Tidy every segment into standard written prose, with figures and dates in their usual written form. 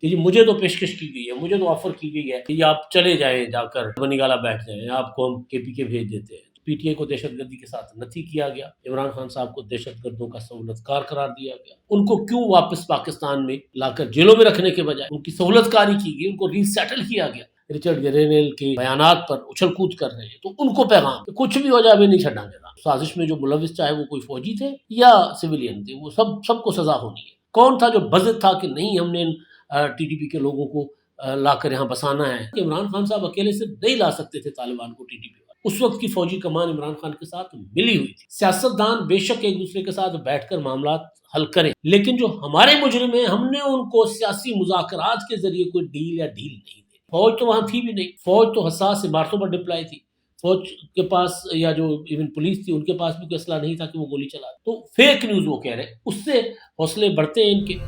کہ جی مجھے تو پیشکش کی گئی ہے، مجھے تو آفر کی گئی ہے کہ یہ آپ چلے جائیں، جا کر بنی گالہ بیٹھ جائیں، آپ کو ہم KPK بھیج دیتے ہیں۔ پی ٹی آئی کو دہشت گردی کے ساتھ نتھی کیا گیا، عمران خان صاحب کو دہشت گردوں کا سہولت کار قرار دیا گیا۔ ان کو کیوں واپس پاکستان میں لا کر جیلوں میں رکھنے کے بجائے ان کی سہولت کاری کی گئی، ان کو ری سیٹل کیا گیا۔ رچرڈ گرینل کے بیانات پر اچھل کود کر رہے ہیں، تو ان کو پیغام کہ کچھ بھی ہو جائے نہیں چھڈا گیا۔ سازش میں جو ملوث چاہے وہ کوئی فوجی تھے یا سویلین تھے، وہ سب کو سزا ہونی ہے۔ کون تھا جو بزد تھا کہ نہیں ہم نے TTP کے لوگوں کو لا کر یہاں بسانا ہے؟ کہ عمران خان صاحب اکیلے سے نہیں لا سکتے تھے طالبان کو TTP پر۔ اس وقت کی فوجی کمان عمران خان کے ساتھ ملی ہوئی تھی۔ سیاستدان بے شک ایک دوسرے کے ساتھ بیٹھ کر معاملات حل کریں، لیکن جو ہمارے مجرم ہیں ہم نے ان کو سیاسی مذاکرات کے ذریعے کوئی ڈیل یا ڈھیل نہیں دی۔ فوج تو وہاں تھی بھی نہیں، فوج تو حساس عمارتوں پر ڈپلائی تھی، فوج کے پاس یا جو ایون پولیس تھی ان کے پاس بھی کوئی اسلحہ نہیں تھا کہ وہ گولی چلا۔ تو فیک نیوز وہ کہہ رہے، اس سے حوصلے بڑھتے ہیں ان کے۔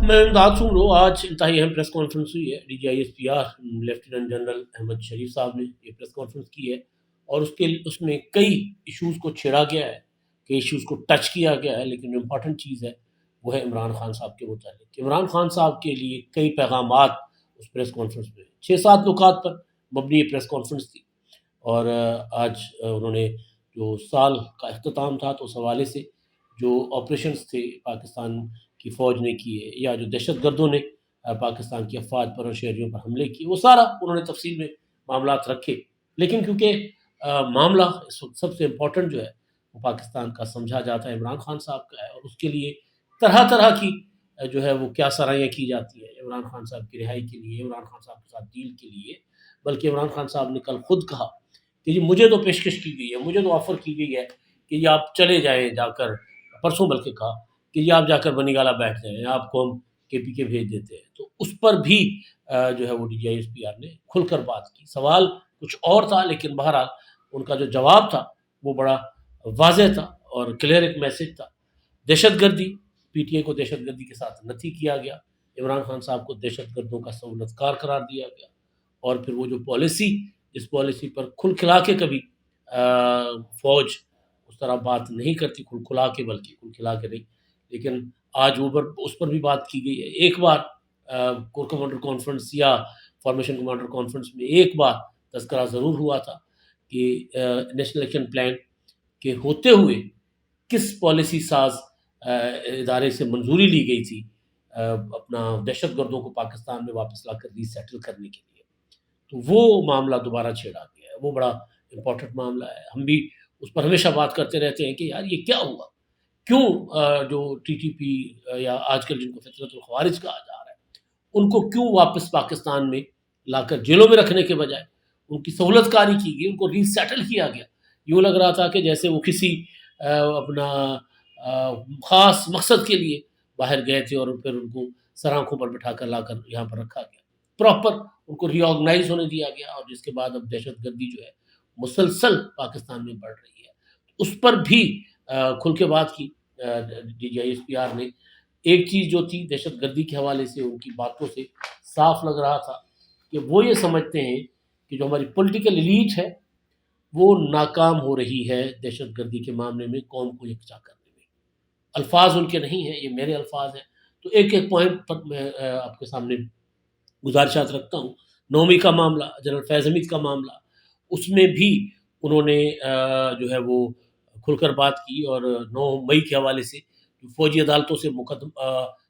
میں امداد سنگھ رو، آج انتہائی اہم پریس کانفرنس ہوئی ہے۔ DGISPR لیفٹیننٹ جنرل احمد شریف صاحب نے یہ پریس کانفرنس کی ہے، اور اس میں کئی ایشوز کو چھیڑا گیا ہے، کئی ایشوز کو ٹچ کیا گیا ہے، لیکن جو امپورٹنٹ چیز ہے وہ ہے عمران خان صاحب کے متعلق۔ عمران خان صاحب کے لیے کئی پیغامات اس پریس کانفرنس میں 6-7 نکات پر مبنی یہ پریس کانفرنس تھی، اور آج انہوں نے جو سال کا اختتام تھا تو اس حوالے سے جو آپریشنز تھے پاکستان کی فوج نے کیے، یا جو دہشت گردوں نے پاکستان کی افواج پر اور شہریوں پر حملے کیے، وہ سارا انہوں نے تفصیل میں معاملات رکھے۔ لیکن کیونکہ معاملہ اس وقت سب سے امپورٹنٹ جو ہے وہ پاکستان کا سمجھا جاتا ہے عمران خان صاحب کا ہے، اور اس کے لیے طرح طرح کی جو ہے وہ کیا سرائیاں کی جاتی ہیں عمران خان صاحب کی رہائی کے لیے، عمران خان صاحب کے ساتھ ڈیل کے لیے۔ بلکہ عمران خان صاحب نے کل خود کہا کہ جی مجھے تو پیشکش کی گئی ہے، مجھے تو آفر کی گئی ہے کہ یہ آپ چلے جائیں، جا کر پرسوں بلکہ کہا کہ یہ آپ جا کر بنی گالہ بیٹھ جائیں، آپ کو ہم KPK بھیج دیتے ہیں۔ تو اس پر بھی جو ہے وہ DGISPR نے کھل کر بات کی۔ سوال کچھ اور تھا، لیکن بہرحال ان کا جو جواب تھا وہ بڑا واضح تھا اور کلیئر ایک میسج تھا۔ دہشت گردی، PTI کو دہشت گردی کے ساتھ نتھی کیا گیا، عمران خان صاحب کو دہشت گردوں کا سہولت کار قرار دیا گیا، اور پھر وہ جو پالیسی، جس پالیسی پر کھل کھلا کے کبھی فوج اس طرح بات نہیں کرتی، کھل کھلا کے، بلکہ کھل کھلا کے نہیں، لیکن آج اس پر بھی بات کی گئی ہے۔ ایک بار کور کمانڈر کانفرنس یا فارمیشن کمانڈر کانفرنس میں ایک بار تذکرہ ضرور ہوا تھا کہ نیشنل ایکشن پلان کے ہوتے ہوئے کس پالیسی ساز ادارے سے منظوری لی گئی تھی اپنا دہشت گردوں کو پاکستان میں واپس لا کر ری سیٹل کرنے کے لیے۔ تو وہ معاملہ دوبارہ چھیڑا گیا ہے، وہ بڑا امپورٹنٹ معاملہ ہے۔ ہم بھی اس پر ہمیشہ بات کرتے رہتے ہیں کہ یار یہ کیا ہوا، کیوں جو TTP یا آج کل جن کو فطرت الخوارج کہا جا رہا ہے، ان کو کیوں واپس پاکستان میں لا کر جیلوں میں رکھنے کے بجائے ان کی سہولت کاری کی گئی، ان کو ری سیٹل کیا گیا۔ یوں لگ رہا تھا کہ جیسے وہ کسی اپنا خاص مقصد کے لیے باہر گئے تھے، اور پھر ان کو سر آنکھوں پر بٹھا کر لا کر یہاں پر رکھا گیا، پراپر ان کو ری آرگنائز ہونے دیا گیا، اور جس کے بعد اب دہشت گردی جو ہے مسلسل پاکستان میں بڑھ رہی ہے۔ اس پر بھی کھل کے بات کی DGISPR نے۔ ایک چیز جو تھی دہشت گردی کے حوالے سے ان کی باتوں سے صاف لگ رہا تھا کہ وہ یہ سمجھتے ہیں کہ جو ہماری پولیٹیکل ایلیٹ ہے وہ ناکام ہو رہی ہے دہشت گردی کے معاملے میں قوم کو یکجا کرنے میں۔ الفاظ ان کے نہیں ہیں، یہ میرے الفاظ ہیں۔ تو ایک ایک پوائنٹ پر میں آپ کے سامنے گزارشات رکھتا ہوں۔ 9ویں کا معاملہ، جنرل فیض حمید کا معاملہ، اس میں بھی انہوں نے جو ہے وہ کھل کر بات کی، اور 9 مئی کے حوالے سے جو فوجی عدالتوں سے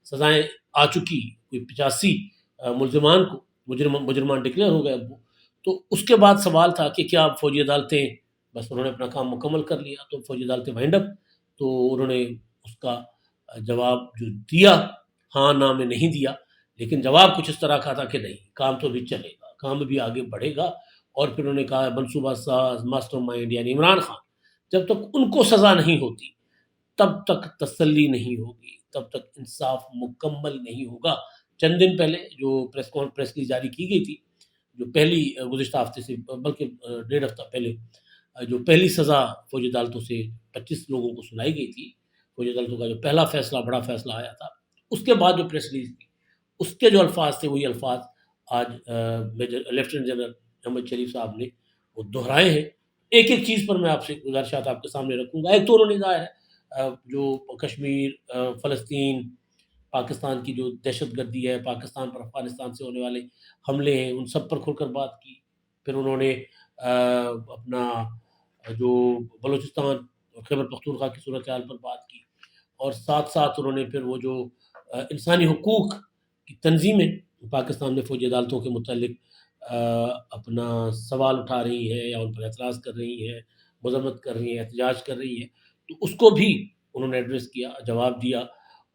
سزائیں آ چکی، کوئی 85 ملزمان کو مجرمان ڈکلیئر ہو گئے وہ، تو اس کے بعد سوال تھا کہ کیا فوجی عدالتیں، بس انہوں نے اپنا کام مکمل کر لیا تو فوجی عدالتیں وائنڈ اپ؟ تو انہوں نے اس کا جواب جو دیا، ہاں نہ میں نہیں دیا، لیکن جواب کچھ اس طرح کا تھا کہ نہیں، کام تو بھی چلے گا، کام بھی آگے بڑھے گا۔ اور پھر انہوں نے کہا منصوبہ ساز، ماسٹر مائنڈ یعنی عمران خان، جب تک ان کو سزا نہیں ہوتی تب تک تسلی نہیں ہوگی، تب تک انصاف مکمل نہیں ہوگا۔ چند دن پہلے جو پریس کی جاری گئی تھی، جو پہلی گزشتہ ہفتے سے بلکہ 1.5 ہفتہ پہلے جو پہلی سزا فوجی عدالتوں سے 25 لوگوں کو سنائی گئی تھی، فوجی عدالتوں کا جو پہلا فیصلہ، بڑا فیصلہ آیا تھا، اس کے بعد جو پریس ریلیز تھی، اس کے جو الفاظ تھے وہی الفاظ آج لیفٹیننٹ جنرل احمد شریف صاحب نے وہ دہرائے ہیں۔ ایک ایک چیز پر میں آپ سے گزارشات آپ کے سامنے رکھوں گا۔ ایک تو انہوں نے ظاہر ہے جو کشمیر، فلسطین، پاکستان کی جو دہشت گردی ہے، پاکستان پر افغانستان سے ہونے والے حملے ہیں، ان سب پر کھل کر بات کی۔ پھر انہوں نے اپنا جو بلوچستان اور خیبر پختونخوا کی صورتحال پر بات کی، اور ساتھ ساتھ انہوں نے پھر وہ جو انسانی حقوق کی تنظیمیں پاکستان میں فوجی عدالتوں کے متعلق اپنا سوال اٹھا رہی ہیں یا ان پر اعتراض کر رہی ہیں، مذمت کر رہی ہیں، احتجاج کر رہی ہیں، تو اس کو بھی انہوں نے ایڈریس کیا، جواب دیا۔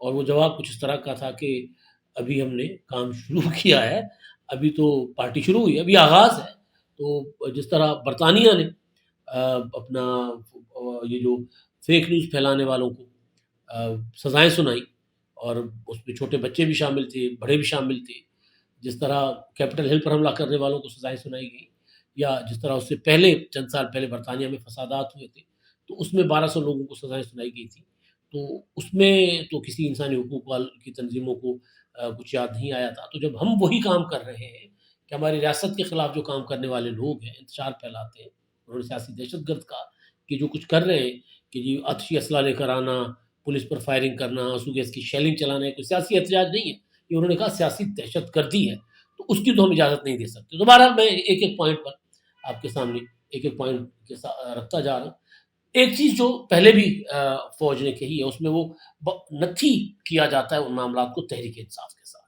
اور وہ جواب کچھ اس طرح کا تھا کہ ابھی ہم نے کام شروع کیا ہے، ابھی تو پارٹی شروع ہوئی ہے، ابھی آغاز ہے۔ تو جس طرح برطانیہ نے اپنا یہ جو فیک نیوز پھیلانے والوں کو سزائیں سنائی، اور اس میں چھوٹے بچے بھی شامل تھے، بڑے بھی شامل تھے، جس طرح کیپٹل ہل پر حملہ کرنے والوں کو سزائیں سنائی گئی، یا جس طرح اس سے پہلے چند سال پہلے برطانیہ میں فسادات ہوئے تھے تو اس میں 1200 لوگوں کو سزائیں سنائی گئی تھی، تو اس میں تو کسی انسانی حقوق کی تنظیموں کو کچھ یاد نہیں آیا تھا۔ تو جب ہم وہی کام کر رہے ہیں کہ ہماری ریاست کے خلاف جو کام کرنے والے لوگ ہیں، انتشار پھیلاتے ہیں، انہوں نے سیاسی دہشت گرد کہا کہ جو کچھ کر رہے ہیں کہ جی آتشی اسلحہ لے کر آنا، پولیس پر فائرنگ کرنا، آنسو گیس کی شیلنگ چلانا، کوئی سیاسی احتجاج نہیں ہے، یہ انہوں نے کہا سیاسی دہشت گردی ہے، تو اس کی تو ہم اجازت نہیں دے سکتے۔ دوبارہ میں ایک ایک پوائنٹ پر آپ کے سامنے ایک ایک پوائنٹ کے ساتھ رکھتا جا رہا ہوں۔ ایک چیز جو پہلے بھی فوج نے کہی ہے، اس میں وہ نتھی کیا جاتا ہے ان معاملات کو تحریک انصاف کے ساتھ۔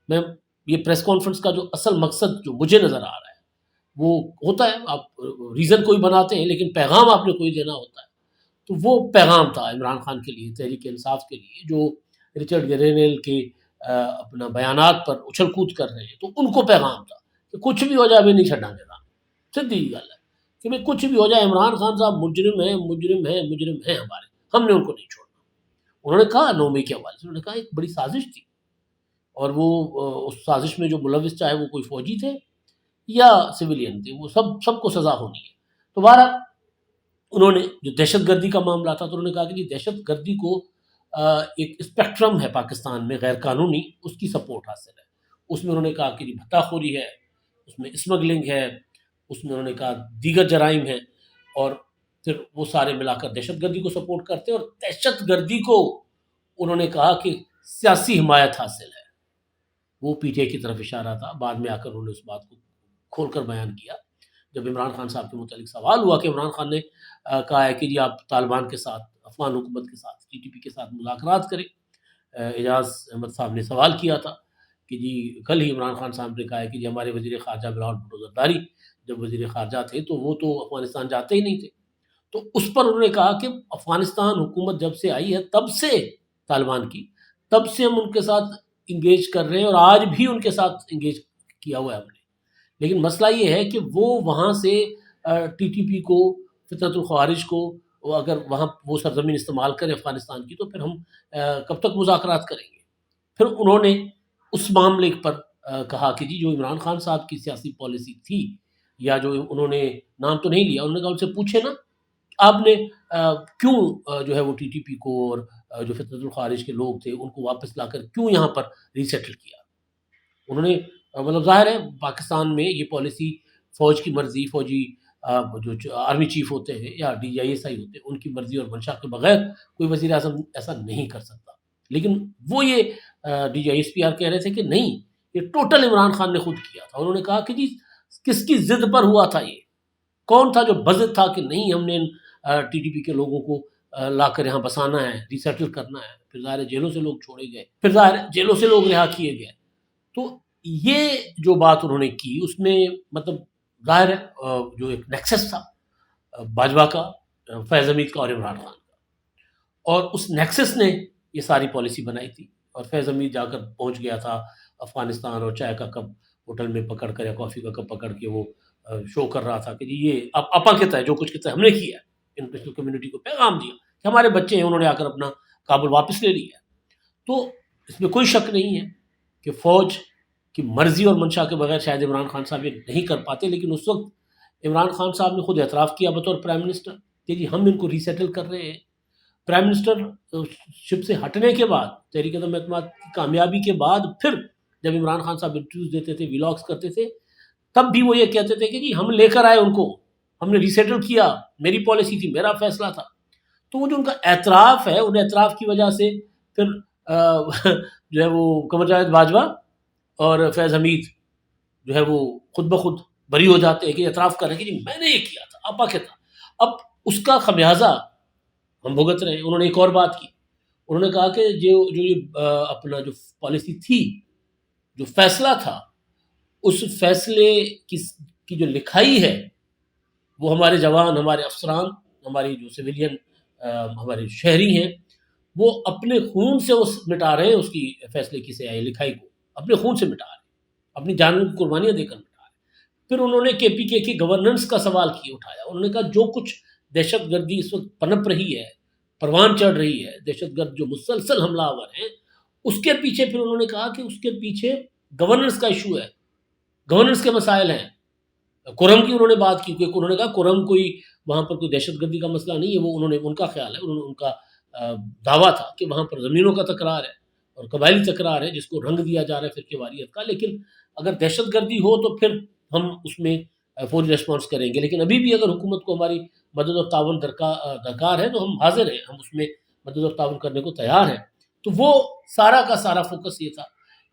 میں یہ پریس کانفرنس کا جو اصل مقصد جو مجھے نظر آ رہا ہے وہ ہوتا ہے، آپ ریزن کوئی بناتے ہیں لیکن پیغام آپ نے کوئی دینا ہوتا ہے، تو وہ پیغام تھا عمران خان کے لیے، تحریک انصاف کے لیے، جو رچرڈ گرینل کے اپنا بیانات پر اچھل کود کر رہے ہیں، تو ان کو پیغام تھا کہ کچھ بھی ہو جائے ابھی نہیں چھڑیں گے، سیدھی گل ہے کہ بھئی کچھ بھی ہو جائے، عمران خان صاحب مجرم ہیں، مجرم ہیں، مجرم ہیں ہمارے، ہم نے ان کو نہیں چھوڑنا۔ انہوں نے کہا 9 مئی کے حوالے سے، انہوں نے کہا ایک بڑی سازش تھی، اور وہ اس سازش میں جو ملوث، چاہے وہ کوئی فوجی تھے یا سویلین تھے، وہ سب کو سزا ہونی ہے۔ تو بہرحال انہوں نے جو دہشت گردی کا معاملہ تھا تو انہوں نے کہا کہ جی دہشت گردی کو ایک اسپیکٹرم ہے پاکستان میں غیر قانونی، اس کی سپورٹ حاصل ہے۔ اس میں انہوں نے کہا کہ جی بھتہ خوری ہے، اس میں اسمگلنگ ہے، اس میں انہوں نے کہا دیگر جرائم ہیں، اور پھر وہ سارے ملا کر دہشت گردی کو سپورٹ کرتے ہیں، اور دہشت گردی کو انہوں نے کہا کہ سیاسی حمایت حاصل ہے۔ وہ پی ٹی آئی کی طرف اشارہ تھا، بعد میں آ کر انہوں نے اس بات کو کھول کر بیان کیا جب عمران خان صاحب کے متعلق سوال ہوا کہ عمران خان نے کہا ہے کہ جی آپ طالبان کے ساتھ، افغان حکومت کے ساتھ، ٹی ٹی پی کے ساتھ مذاکرات کریں۔ اعجاز احمد صاحب نے سوال کیا تھا کہ جی کل ہی عمران خان صاحب نے کہا ہے کہ جی ہمارے وزیر خارجہ بلاول بھٹو زرداری جب وزیر خارجہ تھے تو وہ تو افغانستان جاتے ہی نہیں تھے، تو اس پر انہوں نے کہا کہ افغانستان حکومت جب سے آئی ہے تب سے، طالبان کی، تب سے ہم ان کے ساتھ انگیج کر رہے ہیں، اور آج بھی ان کے ساتھ انگیج کیا ہوا ہے ہم نے، لیکن مسئلہ یہ ہے کہ وہ وہاں سے ٹی ٹی پی کو، فطرت الخوارج کو، اگر وہاں وہ سرزمین استعمال کریں افغانستان کی، تو پھر ہم کب تک مذاکرات کریں گے۔ پھر انہوں نے اس معاملے پر کہا کہ جی جو عمران خان صاحب کی سیاسی پالیسی تھی، یا جو انہوں نے نام تو نہیں لیا، انہوں نے کہا ان سے پوچھے نا آپ نے کیوں جو ہے وہ ٹی ٹی پی کو اور جو فطرت الخوارج کے لوگ تھے ان کو واپس لا کر کیوں یہاں پر ریسیٹل کیا۔ انہوں نے مطلب ظاہر ہے پاکستان میں یہ پالیسی فوج کی مرضی، فوجی جو آرمی چیف ہوتے ہیں یا ڈی آئی ایس آئی ہوتے ہیں، ان کی مرضی اور منشا کے بغیر کوئی وزیر اعظم ایسا نہیں کر سکتا، لیکن وہ یہ D G I S P R کہہ رہے تھے کہ نہیں، یہ ٹوٹل عمران خان نے خود کیا تھا۔ انہوں نے کہا کہ جی کس کی ضد پر ہوا تھا، یہ کون تھا جو بضد تھا کہ نہیں ہم نے ٹی ٹی پی کے لوگوں کو لا کر یہاں بسانا ہے، ریسیٹل کرنا ہے، پھر ظاہر جیلوں سے لوگ چھوڑے گئے، پھر ظاہر جیلوں سے لوگ رہا کیے گئے۔ تو یہ جو بات انہوں نے کی اس میں مطلب ظاہر ہے جو ایک نیکسس تھا باجوہ کا، فیض حمید کا اور عمران خان کا، اور اس نیکسس نے یہ ساری پالیسی بنائی تھی، اور فیض حمید جا کر پہنچ گیا تھا افغانستان، اور چائے کا کپ ہوٹل میں پکڑ کر یا کافی کا کپ پکڑ کے وہ شو کر رہا تھا کہ جی یہ اپا کہتا ہے جو کچھ کہتا ہے ہم نے کیا ہے، انٹرنیشنل کمیونٹی کو پیغام دیا کہ ہمارے بچے ہیں، انہوں نے آ کر اپنا کابل واپس لے لیا۔ تو اس میں کوئی شک نہیں ہے کہ فوج کی مرضی اور منشا کے بغیر شاید عمران خان صاحب یہ نہیں کر پاتے، لیکن اس وقت عمران خان صاحب نے خود اعتراف کیا بطور پرائم منسٹر کہ جی ہم ان کو ریسیٹل کر رہے ہیں۔ پرائم منسٹر شپ سے ہٹنے کے بعد، تحریک عدم اعتماد کی کامیابی کے بعد، پھر جب عمران خان صاحب انٹرویوز دیتے تھے، ویلاگس کرتے تھے، تب بھی وہ یہ کہتے تھے کہ جی ہم لے کر آئے ان کو، ہم نے ریسیٹل کیا، میری پالیسی تھی، میرا فیصلہ تھا۔ تو وہ جو ان کا اعتراف ہے، ان اعتراف کی وجہ سے پھر جو ہے وہ قمر جاوید باجوہ اور فیض حمید جو ہے وہ خود بخود بری ہو جاتے ہیں کہ اعتراف کر رہے ہیں کہ جی میں نے یہ کیا تھا، آپا کیا تھا. اب اس کا خمیازہ ہم بھگت رہے ہیں. انہوں نے ایک اور بات کی، انہوں نے کہا کہ جو یہ اپنا جو پالیسی تھی، جو فیصلہ تھا، اس فیصلے کی جو لکھائی ہے وہ ہمارے جوان، ہمارے افسران، ہماری جو سویلین ہمارے شہری ہیں، وہ اپنے خون سے اس مٹا رہے ہیں اس کی فیصلے کی سیاہی لکھائی کو، اپنے خون سے مٹا رہے ہیں، اپنی جانوں کی قربانیاں دے کر مٹا رہے ہیں. پھر انہوں نے کے پی کے کی گورننس کا سوال اٹھایا. انہوں نے کہا جو کچھ دہشت گردی اس وقت پنپ رہی ہے، پروان چڑھ رہی ہے، دہشت گرد جو مسلسل حملہ آور ہیں، اس کے پیچھے پھر انہوں نے کہا کہ اس کے پیچھے گورننس کا ایشو ہے، گورننس کے مسائل ہیں. کرم کی انہوں نے بات کی، کیونکہ انہوں نے کہا کرم کوئی وہاں پر کوئی دہشت گردی کا مسئلہ نہیں ہے، وہ انہوں نے ان کا خیال ہے، انہوں نے ان کا دعویٰ تھا کہ وہاں پر زمینوں کا تکرار ہے اور قبائلی تکرار ہے جس کو رنگ دیا جا رہا ہے فرقے واریت کا. لیکن اگر دہشت گردی ہو تو پھر ہم اس میں فوری ریسپانس کریں گے، لیکن ابھی بھی اگر حکومت کو ہماری مدد اور تعاون درکار ہے تو ہم حاضر ہیں، ہم اس میں مدد اور تعاون کرنے کو تیار ہیں. تو وہ سارا کا سارا فوکس یہ تھا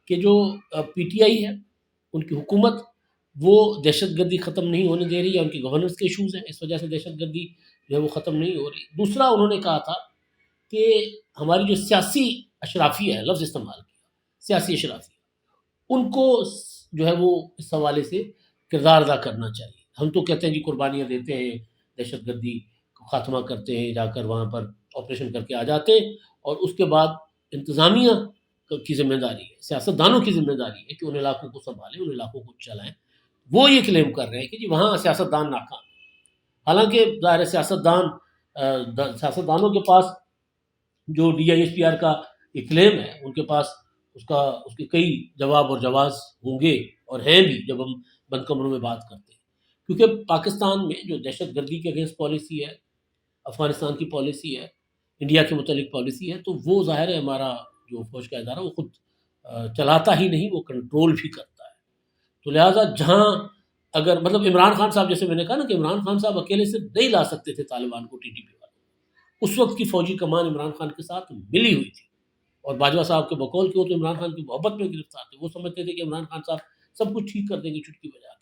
کہ جو پی ٹی آئی ہے، ان کی حکومت وہ دہشت گردی ختم نہیں ہونے دے رہی ہے، ان کی گورننس کے ایشوز ہیں، اس وجہ سے دہشت گردی جو ہے وہ ختم نہیں ہو رہی. دوسرا انہوں نے کہا تھا کہ ہماری جو سیاسی اشرافیہ ہے، لفظ استعمال کیا، سیاسی اشرافیہ، ان کو جو ہے وہ اس حوالے سے کردار ادا کرنا چاہیے. ہم تو کہتے ہیں جی قربانیاں دیتے ہیں، دہشت گردی کو خاتمہ کرتے ہیں، جا کر وہاں پر آپریشن کر کے آ جاتے ہیں، اور اس کے بعد انتظامیہ کی ذمہ داری ہے، سیاستدانوں کی ذمہ داری ہے کہ ان علاقوں کو سنبھالیں، ان علاقوں کو چلائیں. وہ یہ کلیم کر رہے ہیں کہ جی وہاں سیاستدان ناکام. حالانکہ ظاہر سیاستدانوں کے پاس جو D I S P are کا یہ کلیم ہے، ان کے پاس اس کے کئی جواب اور جواز ہوں گے اور ہیں بھی جب ہم بند کمروں میں بات کرتے ہیں. کیونکہ پاکستان میں جو دہشت گردی کے اگینسٹ پالیسی ہے، افغانستان کی پالیسی ہے، انڈیا کے متعلق پالیسی ہے، تو وہ ظاہر ہے ہمارا جو فوج کا ادارہ وہ خود چلاتا ہی نہیں، وہ کنٹرول بھی کرتا ہے. تو لہٰذا جہاں اگر مطلب عمران خان صاحب، جیسے میں نے کہا نا کہ عمران خان صاحب اکیلے سے نہیں لا سکتے تھے طالبان کو، ٹی ٹی پی والے. اس وقت کی فوجی کمان عمران خان کے ساتھ ملی ہوئی تھی، اور باجوہ صاحب کے بقول کی وہ تو عمران خان کی محبت میں گرفتار تھے. وہ سمجھتے تھے کہ عمران خان صاحب سب کچھ ٹھیک کر دیں گے چٹکی بجا کے.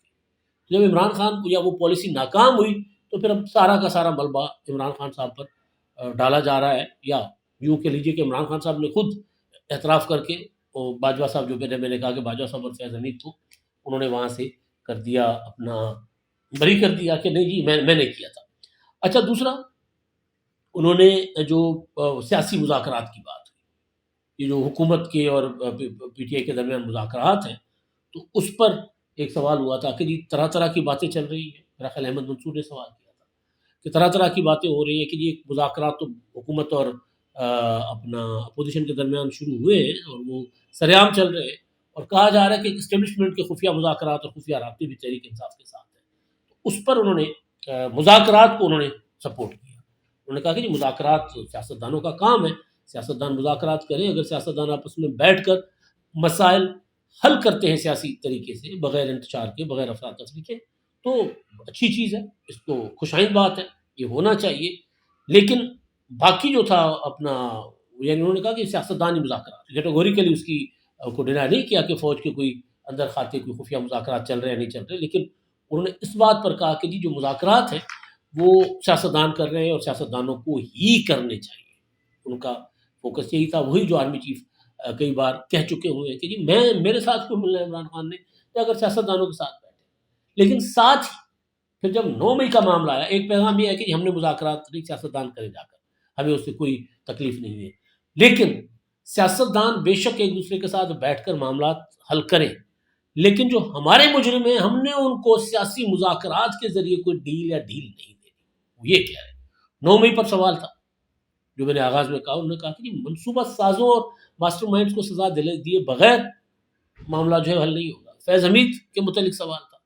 جب عمران خان کو یا وہ پالیسی ناکام ہوئی تو پھر اب سارا کا سارا ملبہ عمران خان صاحب پر ڈالا جا رہا ہے. یا یوں کہہ لیجیے کہ عمران خان صاحب نے خود اعتراف کر کے، اور باجوہ صاحب جو میں نے کہا کہ باجوہ صاحب اور فیض حمید کو انہوں نے وہاں سے کر دیا، اپنا بری کر دیا کہ نہیں جی میں نے کیا تھا. اچھا، دوسرا انہوں نے جو سیاسی مذاکرات کی بات ہوئی، یہ جو حکومت کے اور پی ٹی آئی کے درمیان مذاکرات ہیں، تو اس پر ایک سوال ہوا تھا کہ جی طرح طرح کی باتیں چل رہی ہیں. میرا خیال احمد منصور نے سوال کیا تھا کہ طرح طرح کی باتیں ہو رہی ہیں کہ جی مذاکرات تو حکومت اور اپنا اپوزیشن کے درمیان شروع ہوئے ہیں اور وہ سر عام چل رہے ہیں، اور کہا جا رہا ہے کہ اسٹیبلشمنٹ کے خفیہ مذاکرات اور خفیہ رابطے بھی تحریک انصاف کے ساتھ ہیں. تو اس پر انہوں نے مذاکرات کو انہوں نے سپورٹ کیا. انہوں نے کہا کہ جی مذاکرات سیاستدانوں کا کام ہے، سیاستدان مذاکرات کریں. اگر سیاستدان آپس میں بیٹھ کر مسائل حل کرتے ہیں سیاسی طریقے سے، بغیر انتشار کے، بغیر افراتفری کے، تو اچھی چیز ہے، اس کو خوشائند بات ہے، یہ ہونا چاہیے. لیکن باقی جو تھا اپنا، یعنی انہوں نے کہا کہ سیاستدان ہی مذاکرات کیٹیگوریکلی اس کی کو ڈینائی نہیں کیا کہ فوج کے کوئی اندر کھاتے کوئی خفیہ مذاکرات چل رہے ہیں نہیں چل رہے، لیکن انہوں نے اس بات پر کہا کہ جی جو مذاکرات ہیں وہ سیاستدان کر رہے ہیں اور سیاستدانوں کو ہی کرنے چاہیے. ان کا فوکس یہی تھا، وہی جو آرمی چیف کئی بار کہہ چکے ہوئے ہیں کہ جی میرے ساتھ کیوں ملنا ہے عمران خان نے، یا اگر سیاستدانوں کے ساتھ بیٹھے. لیکن ساتھ ہی پھر جب 9 مئی کا معاملہ آیا، ایک پیغام یہ ہے کہ جی ہم نے مذاکرات نہیں، سیاستدان کرے جا کر، ہمیں اس سے کوئی تکلیف نہیں ہے. لیکن سیاستدان بے شک ایک دوسرے کے ساتھ بیٹھ کر معاملات حل کریں، لیکن جو ہمارے مجرم ہیں ہم نے ان کو سیاسی مذاکرات کے ذریعے کوئی ڈیل یا ڈیل نہیں دینی. وہ یہ کہہ رہے ہیں. 9 مئی پر سوال تھا جو میں نے آغاز میں کہا، انہوں نے کہا کہ جی منصوبہ سازوں اور ماسٹر مائنڈز کو سزا دیے بغیر معاملہ جو ہے حل نہیں ہوگا. فیض حمید کے متعلق سوال تھا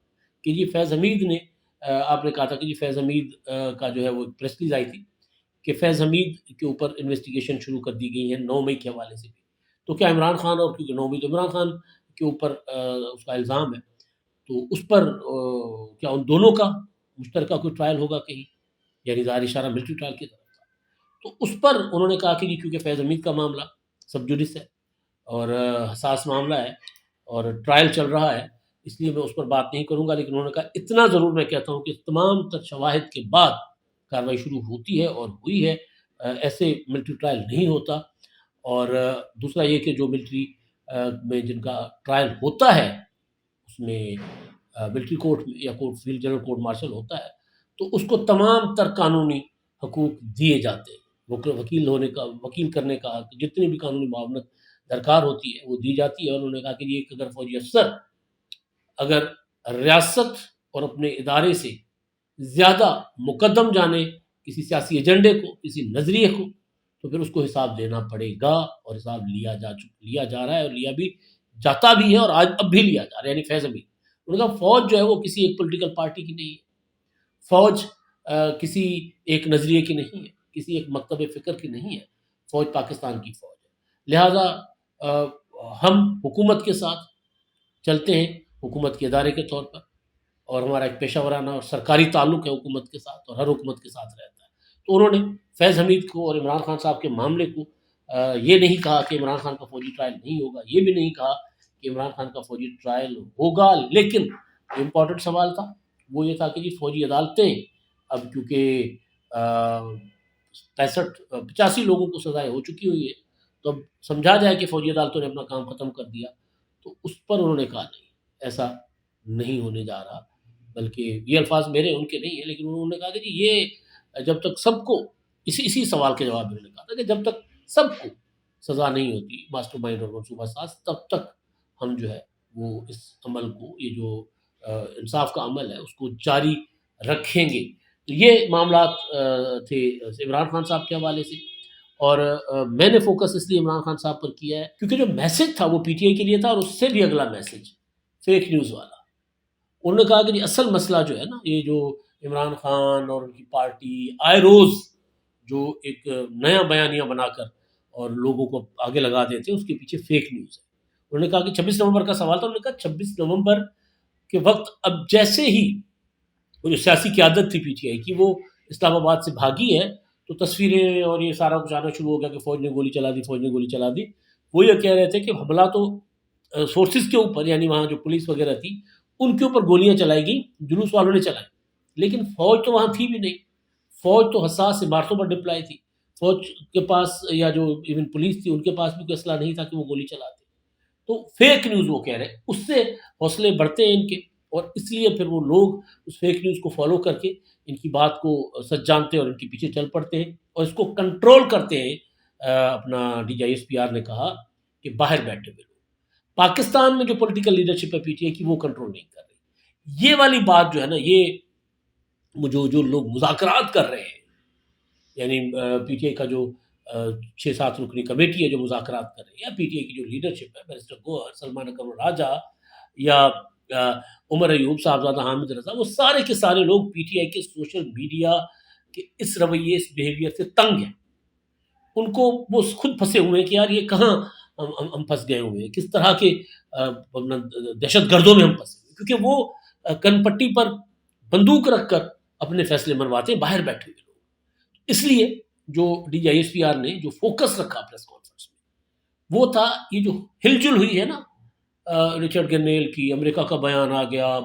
کہ جی فیض حمید نے، آپ نے کہا تھا کہ جی فیض حمید کا جو ہے وہ پریس ریلیز آئی تھی کہ فیض حمید کے اوپر انویسٹیگیشن شروع کر دی گئی ہے 9 مئی کے حوالے سے بھی. تو کیا عمران خان، اور کیونکہ 9 مئی تو عمران خان کے اوپر اس کا الزام ہے، تو اس پر کیا ان دونوں کا مشترکہ کوئی ٹرائل ہوگا کہیں؟ یعنی ظاہر اشارہ ملٹری ٹرائل کی طرف تھا. تو اس پر انہوں نے کہا کہ جی کیونکہ فیض حمید کا معاملہ سب جوڈس ہے اور حساس معاملہ ہے اور ٹرائل چل رہا ہے، اس لیے میں اس پر بات نہیں کروں گا، لیکن انہوں نے کہا اتنا ضرور میں کہتا ہوں کہ تمام تر شواہد کے بعد کارروائی شروع ہوتی ہے اور ہوئی ہے، ایسے ملٹری ٹرائل نہیں ہوتا۔ اور دوسرا یہ کہ جو ملٹری میں جن کا ٹرائل ہوتا ہے اس میں ملٹری کورٹ میں یا court field general court martial ہوتا ہے تو اس کو تمام تر قانونی حقوق دیے جاتے ہیں، وکیل ہونے کا، وکیل کرنے کا، جتنی بھی قانونی معاونت درکار ہوتی ہے وہ دی جاتی ہے۔ اور انہوں نے کہا کہ یہ اگر فوجی افسر اگر ریاست اور اپنے ادارے سے زیادہ مقدم جانے کسی سیاسی ایجنڈے کو، کسی نظریے کو، تو پھر اس کو حساب دینا پڑے گا، اور حساب لیا جا رہا ہے اور لیا بھی جاتا بھی ہے، اور آج اب بھی لیا جا رہا ہے۔ یعنی فیض حمید، انہوں نے کہا فوج جو ہے وہ کسی ایک پولیٹیکل پارٹی کی نہیں ہے، فوج کسی ایک نظریے کی نہیں ہے، کسی ایک مکتب فکر کی نہیں ہے، فوج پاکستان کی فوج ہے۔ لہٰذا ہم حکومت کے ساتھ چلتے ہیں، حکومت کے ادارے کے طور پر، اور ہمارا ایک پیشہ ورانہ اور سرکاری تعلق ہے حکومت کے ساتھ، اور ہر حکومت کے ساتھ رہتا ہے۔ تو انہوں نے فیض حمید کو اور عمران خان صاحب کے معاملے کو یہ نہیں کہا کہ عمران خان کا فوجی ٹرائل نہیں ہوگا، یہ بھی نہیں کہا کہ عمران خان کا فوجی ٹرائل ہوگا، لیکن جو امپورٹنٹ سوال تھا وہ یہ تھا کہ جی فوجی عدالتیں اب کیونکہ 85 لوگوں کو سزائیں ہو چکی ہوئی ہے، تو اب سمجھا جائے کہ فوجی عدالتوں نے اپنا کام ختم کر دیا، تو اس پر انہوں نے کہا نہیں، ایسا نہیں ہونے جا رہا، بلکہ یہ الفاظ میرے ان کے نہیں ہیں، لیکن انہوں نے کہا کہ جی یہ جب تک سب کو، اسی سوال کے جواب میں انہوں نے کہا تھا کہ جب تک سب کو سزا نہیں ہوتی، ماسٹر مائنڈ اور منصوبہ ساز، تب تک ہم جو ہے وہ اس عمل کو، یہ جو انصاف کا عمل ہے اس کو جاری رکھیں گے۔ تو یہ معاملات تھے عمران خان صاحب کے حوالے سے، اور میں نے فوکس اس لیے عمران خان صاحب پر کیا ہے کیونکہ جو میسج تھا وہ پی ٹی آئی کے لیے تھا، اور اس سے بھی اگلا میسج فیک نیوز والا۔ انہوں نے کہا کہ جی اصل مسئلہ جو ہے نا، یہ جو عمران خان اور ان کی پارٹی آئے روز جو ایک نیا بیانیہ بنا کر اور لوگوں کو آگے لگا دیتے ہیں، اس کے پیچھے فیک نیوز ہے۔ انہوں نے کہا کہ 26 نومبر کا سوال تھا، انہوں نے کہا 26 نومبر کے وقت اب جیسے ہی وہ جو سیاسی قیادت تھی پی ٹی آئی کی وہ اسلام آباد سے بھاگی ہے، تو تصویریں اور یہ سارا کچھ آنا شروع ہو گیا کہ فوج نے گولی چلا دی، فوج نے گولی چلا دی۔ وہ یہ کہہ رہے تھے کہ حملہ تو فورسز کے اوپر، یعنی وہاں جو پولیس وغیرہ تھی ان کے اوپر گولیاں چلائی گئی، جلوس والوں نے چلائی، لیکن فوج تو وہاں تھی بھی نہیں، فوج تو حساس عمارتوں پر ڈپلائی تھی، فوج کے پاس یا جو ایون پولیس تھی ان کے پاس بھی کوئی اسلحہ نہیں تھا کہ وہ گولی چلاتے۔ تو فیک نیوز وہ کہہ رہے ہیں، اس سے حوصلے بڑھتے ہیں ان کے، اور اس لیے پھر وہ لوگ اس فیک نیوز کو فالو کر کے ان کی بات کو سچ جانتے ہیں اور ان کے پیچھے چل پڑتے ہیں اور اس کو کنٹرول کرتے ہیں۔ اپنا D G I S P R نے کہا کہ باہر بیٹھے ہوئے لوگ، پاکستان میں جو پولیٹیکل لیڈرشپ ہے پی ٹی آئی کی وہ کنٹرول نہیں کر رہی۔ یہ والی بات جو ہے نا، یہ جو لوگ مذاکرات کر رہے ہیں، یعنی پی ٹی آئی کا جو 6-7 رکنی کمیٹی ہے جو مذاکرات کر رہی ہے، یا پی ٹی آئی کی جو لیڈرشپ ہے، بیرسٹر گوہر، سلمان اکرم راجہ یا عمر ایوب، صاحبزادہ حامد رضا، وہ سارے کے سارے لوگ پی ٹی آئی کے سوشل میڈیا کے اس رویے، اس بیہیویئر سے تنگ ہیں۔ ان کو وہ خود پھنسے ہوئے ہیں کہ یار یہ کہاں ہم پھنس گئے ہوئے ہیں، کس طرح کے دہشت گردوں میں ہم پھنسے ہوئے، کیونکہ وہ کن پٹی پر بندوق رکھ کر اپنے فیصلے منواتے ہیں باہر بیٹھے ہوئے لوگ۔ اس لیے جو D G I S P R نے جو فوکس رکھا پریس کانفرنس میں وہ تھا یہ جو ہلچل ہوئی ہے نا، رچرڈ گرنیل کی، امریکہ کا بیان آ گیا،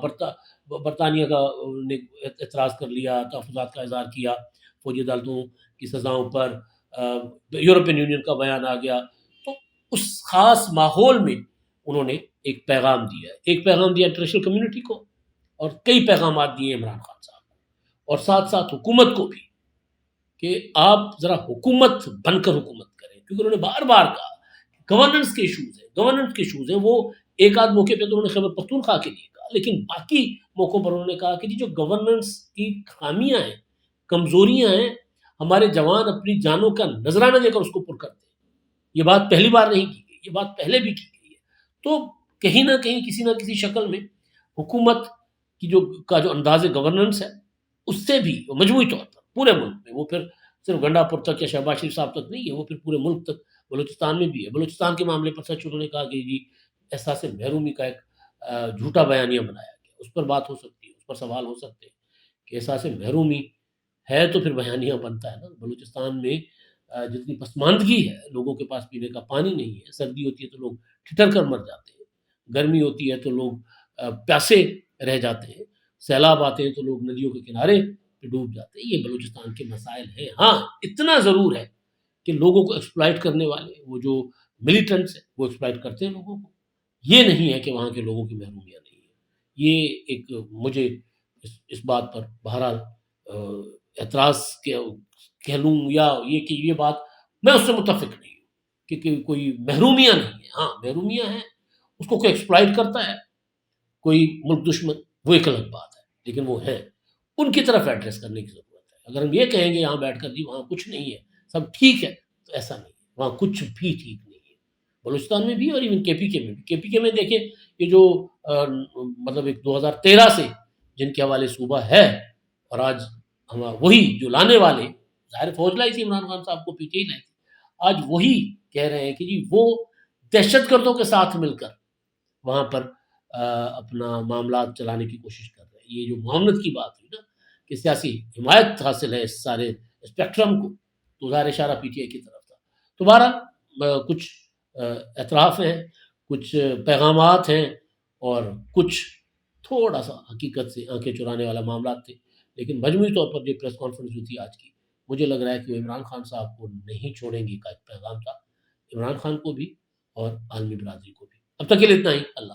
برطانیہ کا نے اعتراض کر لیا، تحفظات کا اظہار کیا فوجی عدالتوں کی سزاؤں پر، یورپین یونین کا بیان آ گیا، تو اس خاص ماحول میں انہوں نے ایک پیغام دیا ہے، ایک پیغام دیا انٹرنیشنل کمیونٹی کو، اور کئی پیغامات دیے عمران خان صاحب کو، اور ساتھ ساتھ حکومت کو بھی کہ آپ ذرا حکومت بن کر حکومت کریں، کیونکہ انہوں نے بار بار کہا گورننس کے ایشوز ہیں، وہ ایک آدھ موقع پہ تو انہوں نے خیبر پختونخوا کے لیے کہا، لیکن باقی موقعوں پر انہوں نے کہا کہ جو گورننس کی خامیاں ہیں، کمزوریاں ہیں، ہمارے جوان اپنی جانوں کا نذرانہ دے کر اس کو پر کرتے ہیں۔ یہ بات پہلی بار نہیں کی گئی، یہ بات پہلے بھی کی گئی ہے۔ تو کہیں نہ کہیں کسی نہ کسی شکل میں حکومت کی جو انداز گورننس ہے، اس سے بھی مجموعی طور پر پورے ملک میں، وہ پھر صرف گنڈا پور تک یا شہباز شریف صاحب تک نہیں ہے، وہ پھر پورے ملک تک، بلوچستان میں بھی ہے۔ بلوچستان کے معاملے پر سچ انہوں نے کہا کہ جی احساس محرومی کا ایک جھوٹا بیانیہ بنایا گیا، اس پر بات ہو سکتی ہے، اس پر سوال ہو سکتے ہیں کہ احساس محرومی ہے تو پھر بیانیہ بنتا ہے نا۔ بلوچستان میں جتنی پسماندگی ہے، لوگوں کے پاس پینے کا پانی نہیں ہے، سردی ہوتی ہے تو لوگ ٹھٹر کر مر جاتے ہیں، گرمی ہوتی ہے تو لوگ پیاسے رہ جاتے ہیں، سیلاب آتے ہیں تو لوگ ندیوں کے کنارے پہ ڈوب جاتے ہیں۔ یہ بلوچستان کے مسائل ہیں۔ ہاں، اتنا ضرور ہے کہ لوگوں کو ایکسپلائٹ کرنے والے وہ جو ملیٹنٹس ہیں وہ ایکسپلائٹ کرتے ہیں لوگوں کو۔ یہ نہیں ہے کہ وہاں کے لوگوں کی محرومیاں نہیں ہیں۔ یہ ایک مجھے اس بات پر بہرحال اعتراض کہہ لوں یا یہ کہ یہ بات میں اس سے متفق نہیں ہوں کہ کوئی محرومیاں نہیں ہیں۔ ہاں محرومیاں ہیں، اس کو کوئی ایکسپلائٹ کرتا ہے کوئی ملک دشمن، وہ ایک الگ بات ہے، لیکن وہ ہے ان کی طرف ایڈریس کرنے کی ضرورت ہے۔ اگر ہم یہ کہیں گے یہاں بیٹھ کر جی وہاں کچھ نہیں ہے سب ٹھیک ہے، تو ایسا نہیں ہے، وہاں کچھ بھی ٹھیک نہیں ہے، بلوچستان میں بھی اور ایون کے پی کے میں بھی۔ کے پی کے میں دیکھیں یہ جو مطلب ایک 2013 سے جن کے حوالے صوبہ ہے، اور آج ہم وہی جو لانے والے، ظاہر فوج لائی تھی عمران خان صاحب کو، پی ٹی آئی لائی تھی، آج وہی کہہ رہے ہیں کہ جی وہ دہشت گردوں کے ساتھ مل کر وہاں پر اپنا معاملات چلانے کی کوشش کر رہے ہیں۔ یہ جو معاونت کی بات ہوئی نا کہ سیاسی حمایت حاصل ہے اس سارے اسپیکٹرم کو، تو ظاہر اشارہ پی ٹی آئی کی طرف تھا۔ تو بہرحال کچھ اطراف ہیں، کچھ پیغامات ہیں، اور کچھ تھوڑا سا حقیقت سے آنکھیں چرانے والا معاملات تھے، لیکن مجموعی طور پر جو پریس کانفرنس ہوئی تھی آج کی، مجھے لگ رہا ہے کہ وہ عمران خان صاحب کو نہیں چھوڑیں گے کا ایک پیغام تھا، عمران خان کو بھی اور عالمی برادری کو بھی۔ اب تک کے لیے اتنا ہی، اللہ